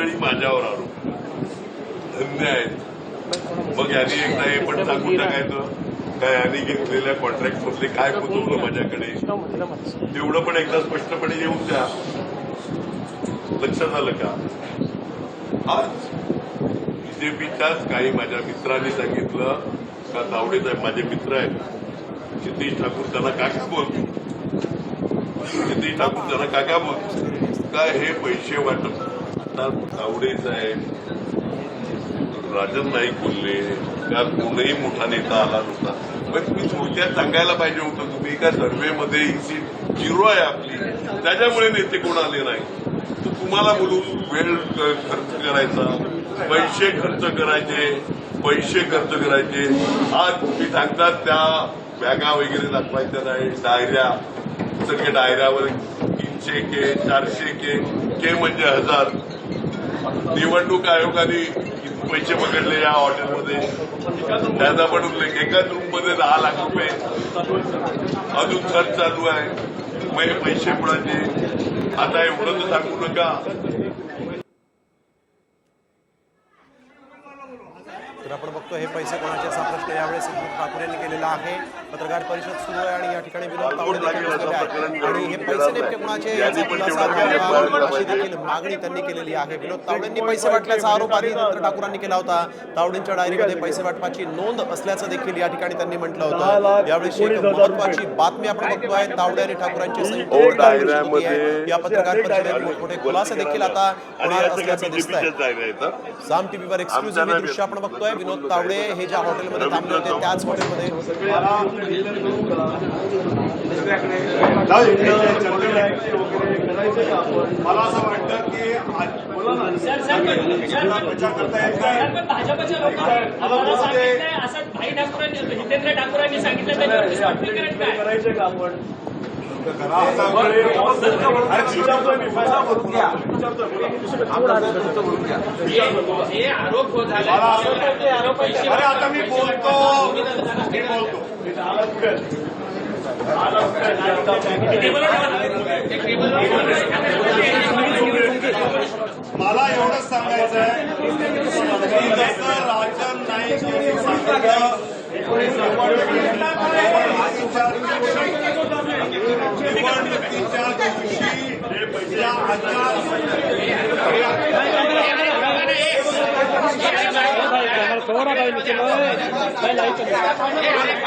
वेळी माझ्यावर आरोप धन्य आहेत. मग यांनी एकदा हे पण सांगून टाकायचं काय यांनी घेतलेल्या कॉन्ट्रॅक्ट मधले काय पोचवलं माझ्याकडे तेवढं पण एकदा स्पष्टपणे येऊन द्या. लक्षात आलं का? आज बीजेपीच्याच काही माझ्या मित्रांनी सांगितलं का तावडे साहेब माझे मित्र आहेत नितीश ठाकूर त्यांना काय बोलतो नितीश ठाकूर त्यांना काय बोलतो काय हे पैसे वाटप. आता तावडे साहेब राजन नाईक बोलले त्यात कोणही मोठा नेता आला नव्हता. पण मी थोडक्यात सांगायला पाहिजे होतं तुम्ही एका सर्व्हेमध्ये ही सीट 0 आहे आपली त्याच्यामुळे नेते कोण आले नाही. तर तुम्हाला बोलून वेळ खर्च करायचा पैसे खर्च करायचे. आज तुम्ही सांगतात त्या बॅगा वगैरे दाखवायच्या नाही डायऱ्या सगळे डायऱ्यावर 300 के 400 के म्हणजे 1000. निवडणूक आयोगाने पैसे पकडले या हॉटेलमध्ये त्याचा पण उल्लेख एकाच रूममध्ये 10 लाख रुपये अजून खर्च चालू आहे. मग हे पैसे कुणाचे आता एवढं तर सांगू नका. तर आपण बघतो हे पैसे कोणाचे असा प्रश्न यावेळेस ठाकूर यांनी केलेला आहे. पत्रकार परिषद सुरू आहे आणि या ठिकाणी विनोद तावडे देखील बसलेले आहेत आणि हे पैसे नेमके कोणाचे याचा खुलासा अशी देखील मागणी त्यांनी केलेली आहे. विनोद तावडेंनी पैसे वाटल्याचा आरोप आधी ठाकूरांनी केला होता. तावडेंच्या डायरीमध्ये पैसे वाटपाची नोंद असल्याचं देखील या ठिकाणी त्यांनी म्हटलं होतं. यावेळी एक महत्वाची बातमी आपण बघतोय तावडे आणि ठाकूरांची संयुक्त या पत्रकार परिषदेत मोठमोठे खुलासे देखील आता होणार असल्याचं दिसतंय. साम टीव्हीवर एक्सक्लुझिव्ह हे दृश्य आपण बघतोय. विनोद तावडे हे ज्या हॉटेलमध्ये थांबले होते त्याच हॉटेलमध्ये मला असं वाटतं की हितेंद्र ठाकूरांनी सांगितलं करायचं का आपण आरोप आता मी बोलतो मला एवढंच सांगायचं आहे की जसं राजन नाईक यांनी सांगितलं निवडणुकीच्या दिवशी या आचार